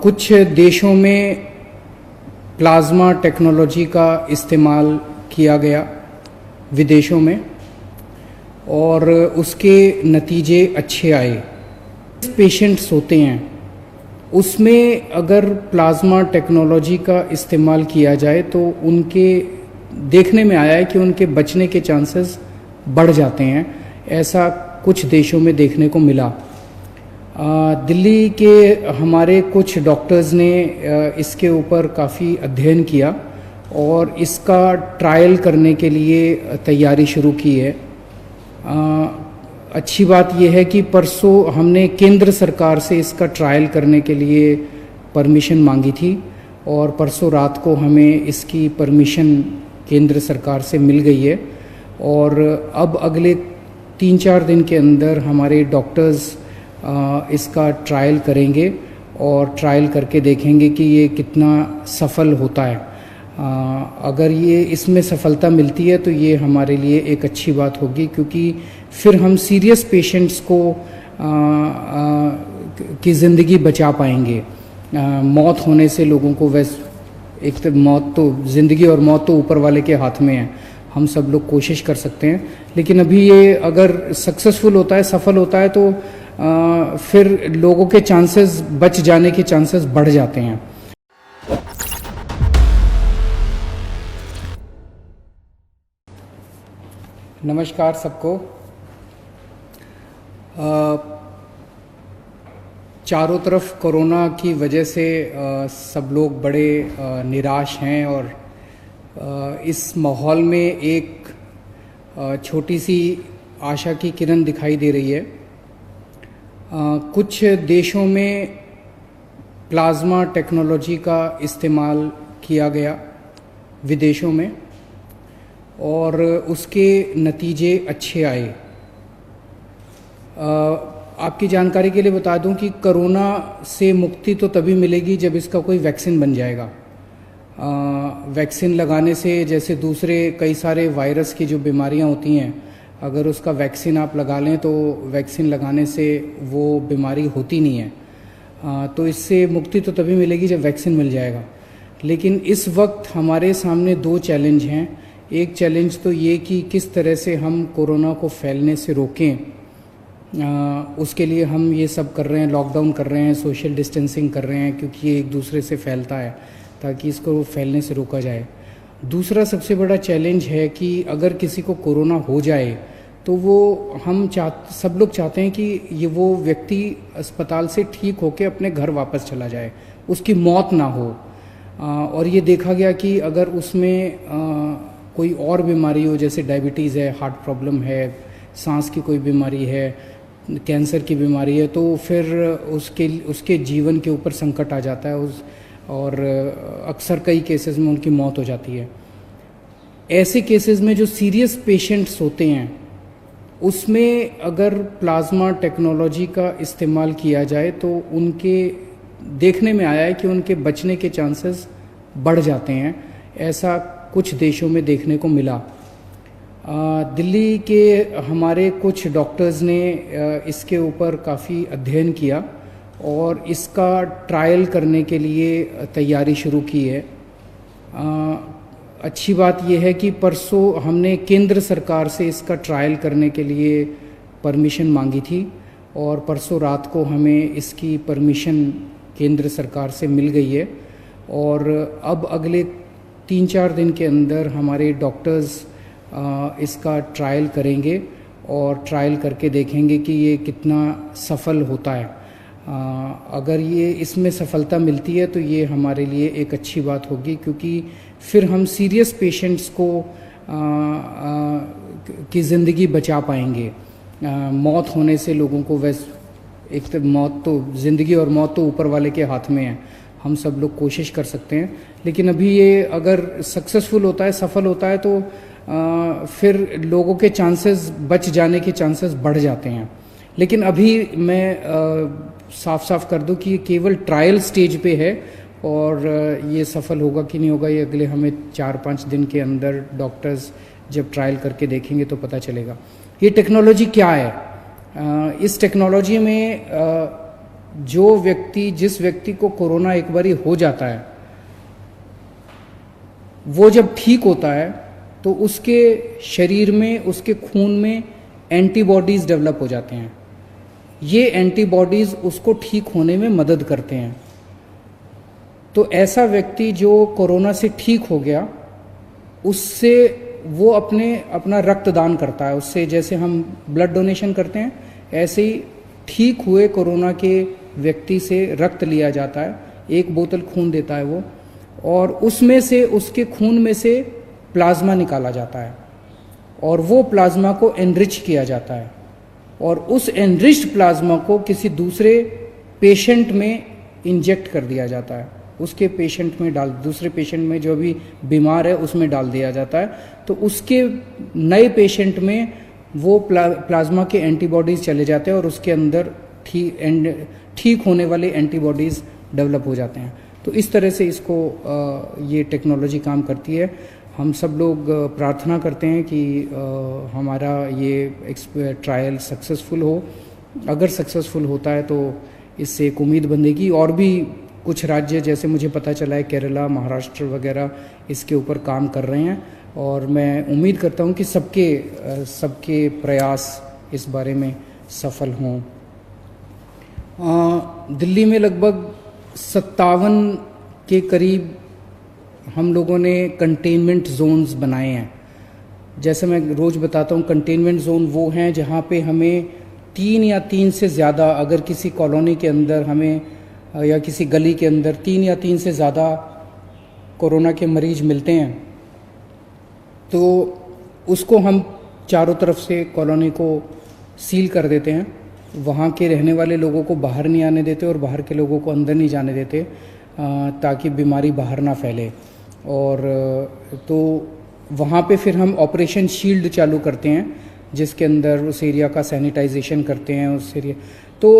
कुछ देशों में प्लाज्मा टेक्नोलॉजी का इस्तेमाल किया गया विदेशों में और उसके नतीजे अच्छे आए। पेशेंट्स होते हैं उसमें अगर प्लाज्मा टेक्नोलॉजी का इस्तेमाल किया जाए तो उनके देखने में आया है कि उनके बचने के चांसेस बढ़ जाते हैं। ऐसा कुछ देशों में देखने को मिला। दिल्ली के हमारे कुछ डॉक्टर्स ने इसके ऊपर काफ़ी अध्ययन किया और इसका ट्रायल करने के लिए तैयारी शुरू की है। अच्छी बात यह है कि परसों हमने केंद्र सरकार से इसका ट्रायल करने के लिए परमिशन मांगी थी और परसों रात को हमें इसकी परमिशन केंद्र सरकार से मिल गई है और अब अगले 3-4 दिन के अंदर हमारे डॉक्टर्स इसका ट्रायल करेंगे और ट्रायल करके देखेंगे कि ये कितना सफल होता है। अगर ये इसमें सफलता मिलती है तो ये हमारे लिए एक अच्छी बात होगी, क्योंकि फिर हम सीरियस पेशेंट्स को की ज़िंदगी बचा पाएंगे। मौत होने से लोगों को एक तो मौत तो ज़िंदगी और मौत तो ऊपर वाले के हाथ में है। हम सब लोग कोशिश कर सकते हैं, लेकिन अभी ये अगर सक्सेसफुल होता है, सफल होता है तो फिर लोगों के चांसेस बच जाने के चांसेस बढ़ जाते हैं। नमस्कार सबको। चारों तरफ कोरोना की वजह से सब लोग बड़े निराश हैं और इस माहौल में एक छोटी सी आशा की किरण दिखाई दे रही है। कुछ देशों में प्लाज्मा टेक्नोलॉजी का इस्तेमाल किया गया विदेशों में और उसके नतीजे अच्छे आए। आपकी जानकारी के लिए बता दूं कि कोरोना से मुक्ति तो तभी मिलेगी जब इसका कोई वैक्सीन बन जाएगा। वैक्सीन लगाने से, जैसे दूसरे कई सारे वायरस की जो बीमारियां होती हैं, अगर उसका वैक्सीन आप लगा लें तो वैक्सीन लगाने से वो बीमारी होती नहीं है। तो इससे मुक्ति तो तभी मिलेगी जब वैक्सीन मिल जाएगा। लेकिन इस वक्त हमारे सामने 2 चैलेंज हैं। एक चैलेंज तो ये कि किस तरह से हम कोरोना को फैलने से रोकें। उसके लिए हम ये सब कर रहे हैं, लॉकडाउन कर रहे हैं, सोशल डिस्टेंसिंग कर रहे हैं, क्योंकि ये एक दूसरे से फैलता है, ताकि इसको फैलने से रोका जाए। दूसरा सबसे बड़ा चैलेंज है कि अगर किसी को कोरोना हो जाए तो वो सब लोग चाहते हैं कि ये वो व्यक्ति अस्पताल से ठीक होकर अपने घर वापस चला जाए, उसकी मौत ना हो। और ये देखा गया कि अगर उसमें कोई और बीमारी हो, जैसे डायबिटीज़ है, हार्ट प्रॉब्लम है, सांस की कोई बीमारी है, कैंसर की बीमारी है, तो फिर उसके जीवन के ऊपर संकट आ जाता है और अक्सर कई केसेस में उनकी मौत हो जाती है। ऐसे केसेस में जो सीरियस पेशेंट्स होते हैं उसमें अगर प्लाज्मा टेक्नोलॉजी का इस्तेमाल किया जाए तो उनके देखने में आया है कि उनके बचने के चांसेस बढ़ जाते हैं। ऐसा कुछ देशों में देखने को मिला। दिल्ली के हमारे कुछ डॉक्टर्स ने इसके ऊपर काफ़ी अध्ययन किया और इसका ट्रायल करने के लिए तैयारी शुरू की है। अच्छी बात यह है कि परसों हमने केंद्र सरकार से इसका ट्रायल करने के लिए परमिशन मांगी थी और परसों रात को हमें इसकी परमिशन केंद्र सरकार से मिल गई है और अब अगले 3-4 दिन के अंदर हमारे डॉक्टर्स इसका ट्रायल करेंगे और ट्रायल करके देखेंगे कि ये कितना सफल होता है। अगर ये इसमें सफलता मिलती है तो ये हमारे लिए एक अच्छी बात होगी, क्योंकि फिर हम सीरियस पेशेंट्स को की ज़िंदगी बचा पाएंगे। मौत होने से लोगों को एक तो मौत तो ज़िंदगी और मौत तो ऊपर वाले के हाथ में है। हम सब लोग कोशिश कर सकते हैं, लेकिन अभी ये अगर सक्सेसफुल होता है, सफल होता है तो फिर लोगों के चांसेस बच जाने के चांसेस बढ़ जाते हैं। लेकिन अभी मैं साफ साफ कर दूं कि ये केवल ट्रायल स्टेज पे है और ये सफल होगा कि नहीं होगा ये अगले हमें 4-5 दिन के अंदर डॉक्टर्स जब ट्रायल करके देखेंगे तो पता चलेगा। ये टेक्नोलॉजी क्या है? इस टेक्नोलॉजी में जिस व्यक्ति को कोरोना एक बारी हो जाता है, वो जब ठीक होता है तो उसके शरीर में, उसके खून में एंटीबॉडीज़ डेवलप हो जाते हैं। ये एंटीबॉडीज़ उसको ठीक होने में मदद करते हैं। तो ऐसा व्यक्ति जो कोरोना से ठीक हो गया, उससे वो अपना रक्तदान करता है। उससे जैसे हम ब्लड डोनेशन करते हैं, ऐसे ही ठीक हुए कोरोना के व्यक्ति से रक्त लिया जाता है। 1 बोतल खून देता है वो, और उसमें से, उसके खून में से प्लाज्मा निकाला जाता है और वो प्लाज्मा को एनरिच किया जाता है, और उस एनरिच्ड प्लाज्मा को किसी दूसरे पेशेंट में इंजेक्ट कर दिया जाता है। उसके पेशेंट में दूसरे पेशेंट में जो भी बीमार है उसमें डाल दिया जाता है। तो उसके नए पेशेंट में वो प्लाज्मा के एंटीबॉडीज़ चले जाते हैं और उसके अंदर ठीक होने वाले एंटीबॉडीज़ डेवलप हो जाते हैं। तो इस तरह से इसको ये टेक्नोलॉजी काम करती है। हम सब लोग प्रार्थना करते हैं कि हमारा ये ट्रायल सक्सेसफुल हो। अगर सक्सेसफुल होता है तो इससे एक उम्मीद बंधेगी, और भी कुछ राज्य, जैसे मुझे पता चला है केरला, महाराष्ट्र वगैरह इसके ऊपर काम कर रहे हैं, और मैं उम्मीद करता हूं कि सबके प्रयास इस बारे में सफल हों। दिल्ली में लगभग 57 के करीब हम लोगों ने कंटेनमेंट जोन्स बनाए हैं। जैसे मैं रोज़ बताता हूँ, कंटेनमेंट जोन वो हैं जहाँ पे हमें 3 या 3 से ज़्यादा, अगर किसी कॉलोनी के अंदर हमें या किसी गली के अंदर 3 या 3 से ज़्यादा कोरोना के मरीज मिलते हैं, तो उसको हम चारों तरफ से कॉलोनी को सील कर देते हैं। वहाँ के रहने वाले लोगों को बाहर नहीं आने देते और बाहर के लोगों को अंदर नहीं जाने देते, ताकि बीमारी बाहर ना फैले। और तो वहाँ पे फिर हम ऑपरेशन शील्ड चालू करते हैं, जिसके अंदर उस एरिया का सैनिटाइजेशन करते हैं। उस एरिया तो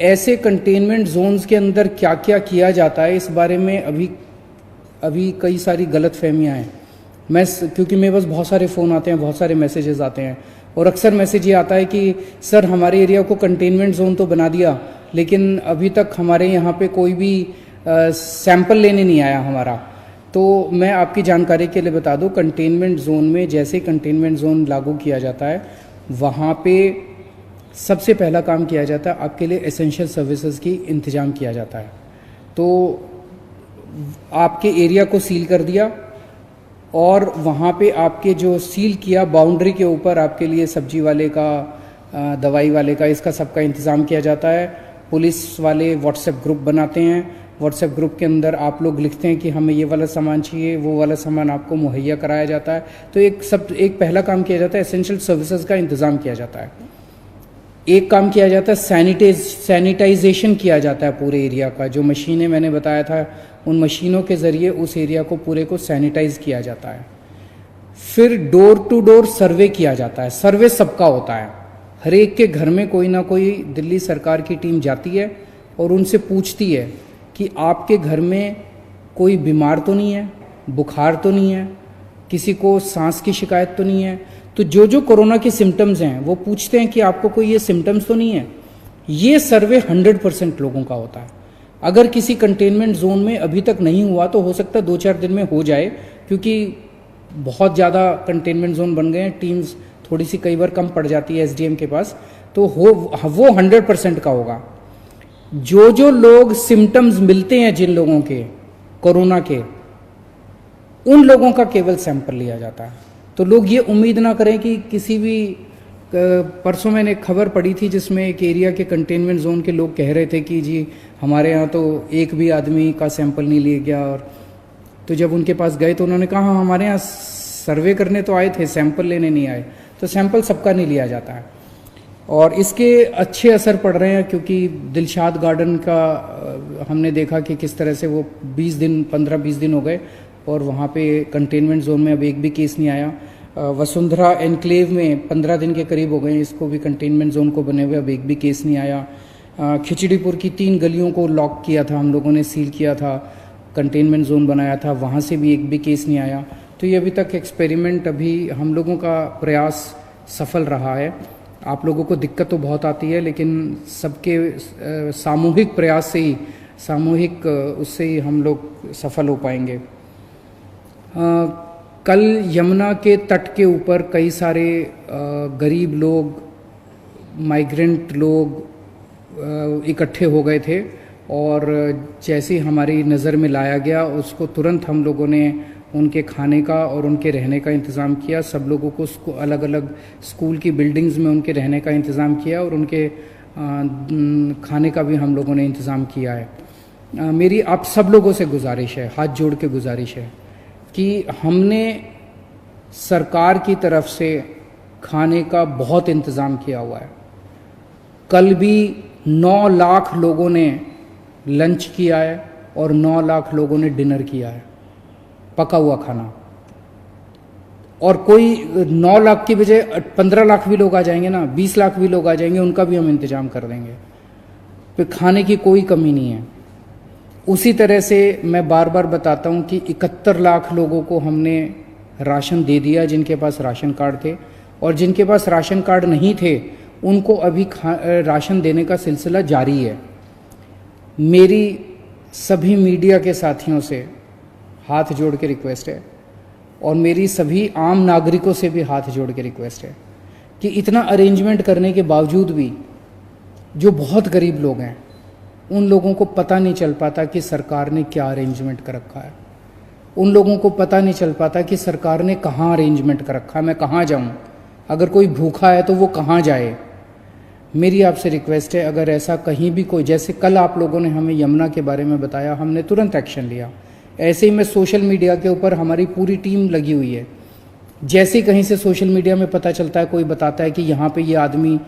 ऐसे कंटेनमेंट जोन्स के अंदर क्या क्या किया जाता है, इस बारे में अभी कई सारी गलतफहमियां हैं। क्योंकि मेरे पास बहुत सारे फ़ोन आते हैं, बहुत सारे मैसेजेस आते हैं, और अक्सर मैसेज ये आता है कि सर हमारे एरिया को कंटेनमेंट जोन तो बना दिया, लेकिन अभी तक हमारे यहाँ पे कोई भी सैंपल लेने नहीं आया हमारा। तो मैं आपकी जानकारी के लिए बता दूं, कंटेनमेंट जोन में जैसे कंटेनमेंट जोन लागू किया जाता है, वहाँ पे सबसे पहला काम किया जाता है, आपके लिए एसेंशियल सर्विसेज की इंतज़ाम किया जाता है। तो आपके एरिया को सील कर दिया, और वहाँ पे आपके जो सील किया बाउंड्री के ऊपर आपके लिए सब्जी वाले का, दवाई वाले का, इसका सबका इंतज़ाम किया जाता है। पुलिस वाले व्हाट्सएप ग्रुप बनाते हैं। व्हाट्सएप ग्रुप के अंदर आप लोग लिखते हैं कि हमें ये वाला सामान चाहिए, वो वाला सामान आपको मुहैया कराया जाता है। तो एक पहला काम किया जाता है, एसेंशियल सर्विसेज का इंतज़ाम किया जाता है। एक काम किया जाता है, सैनिटाइजेशन किया जाता है पूरे एरिया का। जो मशीनें मैंने बताया था, उन मशीनों के ज़रिए उस एरिया को पूरे को सैनिटाइज किया जाता है। फिर डोर टू डोर सर्वे किया जाता है। सर्वे सबका होता है, हर एक के घर में कोई ना कोई दिल्ली सरकार की टीम जाती है और उनसे पूछती है कि आपके घर में कोई बीमार तो नहीं है, बुखार तो नहीं है, किसी को सांस की शिकायत तो नहीं है। तो जो कोरोना के सिम्टम्स हैं वो पूछते हैं कि आपको कोई ये सिम्टम्स तो नहीं है। ये सर्वे 100% लोगों का होता है। अगर किसी कंटेनमेंट जोन में अभी तक नहीं हुआ तो हो सकता है 2-4 दिन में हो जाए, क्योंकि बहुत ज़्यादा कंटेनमेंट जोन बन गए हैं। टीम्स थोड़ी सी कई बार कम पड़ जाती है एसडीएम के पास, तो वो 100% का होगा। जो लोग सिम्टम्स मिलते हैं जिन लोगों के कोरोना के, उन लोगों का केवल सैंपल लिया जाता है। तो लोग ये उम्मीद ना करें कि किसी भी, परसों मैंने एक खबर पढ़ी थी जिसमें एक एरिया के कंटेनमेंट जोन के लोग कह रहे थे कि जी हमारे यहाँ तो एक भी आदमी का सैंपल नहीं लिया गया। और तो जब उनके पास गए तो उन्होंने कहा हाँ, हमारे यहाँ सर्वे करने तो आए थे, सैंपल लेने नहीं आए। तो सैंपल सबका नहीं लिया जाता है, और इसके अच्छे असर पड़ रहे हैं। क्योंकि दिलशाद गार्डन का हमने देखा कि किस तरह से वो 15-20 दिन हो गए और वहाँ पे कंटेनमेंट जोन में अब एक भी केस नहीं आया। वसुंधरा एनक्लेव में 15 दिन के करीब हो गए, इसको भी कंटेनमेंट जोन को बने हुए, अब एक भी केस नहीं आया। खिचड़ीपुर की 3 गलियों को लॉक किया था हम लोगों ने, सील किया था, कंटेनमेंट जोन बनाया था, वहाँ से भी एक भी केस नहीं आया। तो ये अभी तक एक्सपेरिमेंट, अभी हम लोगों का प्रयास सफल रहा है। आप लोगों को दिक्कत तो बहुत आती है, लेकिन सबके सामूहिक प्रयास से ही, सामूहिक उससे ही हम लोग सफल हो पाएंगे। कल यमुना के तट के ऊपर कई सारे गरीब लोग, माइग्रेंट लोग इकट्ठे हो गए थे, और जैसे ही हमारी नज़र में लाया गया उसको तुरंत हम लोगों ने उनके खाने का और उनके रहने का इंतज़ाम किया। सब लोगों को अलग अलग स्कूल की बिल्डिंग्स में उनके रहने का इंतज़ाम किया, और उनके खाने का भी हम लोगों ने इंतज़ाम किया है। मेरी आप सब लोगों से गुजारिश है, हाथ जोड़ के गुजारिश है कि हमने सरकार की तरफ से खाने का बहुत इंतज़ाम किया हुआ है। कल भी 9 लाख लोगों ने लंच किया है और 9 लाख लोगों ने डिनर किया है, पका हुआ खाना। और कोई 9 लाख की बजाय 15 लाख भी लोग आ जाएंगे ना, 20 लाख भी लोग आ जाएंगे, उनका भी हम इंतजाम कर देंगे। फिर खाने की कोई कमी नहीं है। उसी तरह से मैं बार बार बताता हूं कि 71 लाख लोगों को हमने राशन दे दिया, जिनके पास राशन कार्ड थे, और जिनके पास राशन कार्ड नहीं थे उनको अभी राशन देने का सिलसिला जारी है। मेरी सभी मीडिया के साथियों से हाथ जोड़ के रिक्वेस्ट है, और मेरी सभी आम नागरिकों से भी हाथ जोड़ के रिक्वेस्ट है कि इतना अरेंजमेंट करने के बावजूद भी जो बहुत गरीब लोग हैं उन लोगों को पता नहीं चल पाता कि सरकार ने क्या अरेंजमेंट कर रखा है। उन लोगों को पता नहीं चल पाता कि सरकार ने कहाँ अरेंजमेंट कर रखा है, मैं कहाँ जाऊँ, अगर कोई भूखा है तो वो कहाँ जाए। मेरी आपसे रिक्वेस्ट है, अगर ऐसा कहीं भी कोई, जैसे कल आप लोगों ने हमें यमुना के बारे में बताया, हमने तुरंत एक्शन लिया, ऐसे ही मैं सोशल मीडिया के ऊपर हमारी पूरी टीम लगी हुई है। जैसे कहीं से सोशल मीडिया में पता चलता है, कोई बताता है कि यहाँ पे ये आदमी,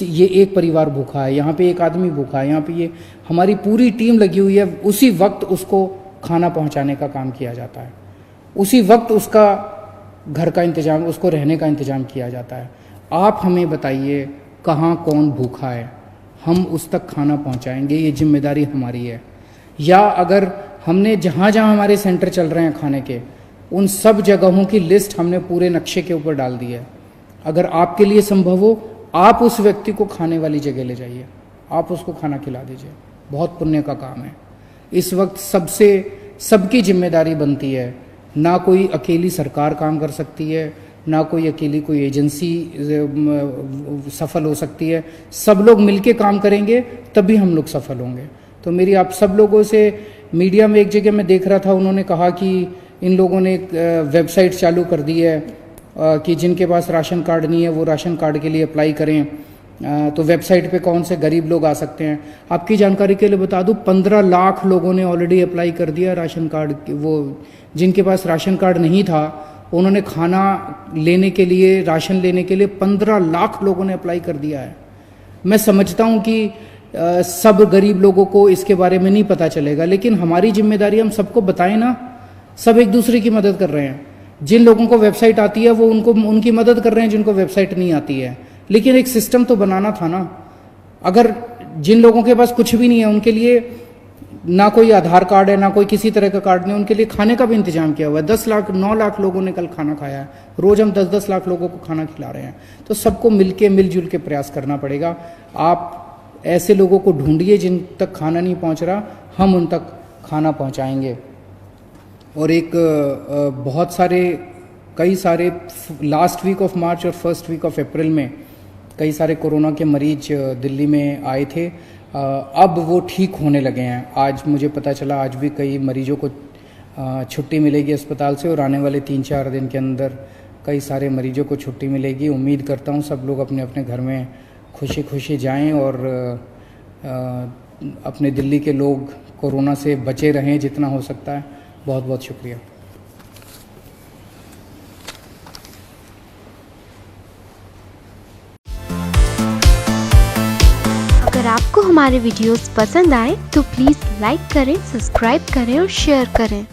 ये एक परिवार भूखा है, यहाँ पे एक आदमी भूखा है, यहाँ पे ये, हमारी पूरी टीम लगी हुई है। उसी वक्त उसको खाना पहुँचाने का काम किया जाता है, उसी वक्त उसका घर का इंतजाम, उसको रहने का इंतजाम किया जाता है। आप हमें बताइए कहाँ कौन भूखा है, हम उस तक खाना पहुँचाएंगे, ये जिम्मेदारी हमारी है। या अगर हमने जहाँ जहाँ हमारे सेंटर चल रहे हैं खाने के, उन सब जगहों की लिस्ट हमने पूरे नक्शे के ऊपर डाल दी है। अगर आपके लिए संभव हो, आप उस व्यक्ति को खाने वाली जगह ले जाइए, आप उसको खाना खिला दीजिए, बहुत पुण्य का काम है। इस वक्त सबकी जिम्मेदारी बनती है, ना कोई अकेली सरकार काम कर सकती है, ना कोई अकेली कोई एजेंसी सफल हो सकती है। सब लोग मिलके काम करेंगे तभी हम लोग सफल होंगे। तो मेरी आप सब लोगों से, मीडिया में एक जगह मैं देख रहा था, उन्होंने कहा कि इन लोगों ने एक वेबसाइट चालू कर दी है कि जिनके पास राशन कार्ड नहीं है वो राशन कार्ड के लिए अप्लाई करें। तो वेबसाइट पे कौन से गरीब लोग आ सकते हैं। आपकी जानकारी के लिए बता दूं, 15 लाख लोगों ने ऑलरेडी अप्लाई कर दिया राशन कार्ड। वो जिनके पास राशन कार्ड नहीं था, उन्होंने खाना लेने के लिए, राशन लेने के लिए 15 लाख लोगों ने अप्लाई कर दिया है। मैं समझता हूं कि सब गरीब लोगों को इसके बारे में नहीं पता चलेगा, लेकिन हमारी जिम्मेदारी, हम सबको बताएं ना। सब एक दूसरे की मदद कर रहे हैं। जिन लोगों को वेबसाइट आती है वो उनकी मदद कर रहे हैं जिनको वेबसाइट नहीं आती है। लेकिन एक सिस्टम तो बनाना था ना। अगर जिन लोगों के पास कुछ भी नहीं है, उनके लिए ना कोई आधार कार्ड है, ना कोई किसी तरह का कार्ड नहीं, उनके लिए खाने का भी इंतजाम किया हुआ है। 9 लाख लोगों ने कल खाना खाया है। रोज हम 10-10 लाख लोगों को खाना खिला रहे हैं। तो सबको मिलजुल के प्रयास करना पड़ेगा। आप ऐसे लोगों को ढूंढिए जिन तक खाना नहीं पहुंच रहा, हम उन तक खाना पहुंचाएंगे। और एक कई सारे लास्ट वीक ऑफ मार्च और फर्स्ट वीक ऑफ अप्रैल में कई सारे कोरोना के मरीज दिल्ली में आए थे। अब वो ठीक होने लगे हैं। आज मुझे पता चला, आज भी कई मरीजों को छुट्टी मिलेगी अस्पताल से, और आने वाले 3-4 दिन के अंदर कई सारे मरीजों को छुट्टी मिलेगी। उम्मीद करता हूँ सब लोग अपने अपने घर में खुशी खुशी जाएं, और अपने दिल्ली के लोग कोरोना से बचे रहें जितना हो सकता है। बहुत बहुत शुक्रिया। अगर आपको हमारे वीडियोस पसंद आए तो प्लीज़ लाइक करें, सब्सक्राइब करें और शेयर करें।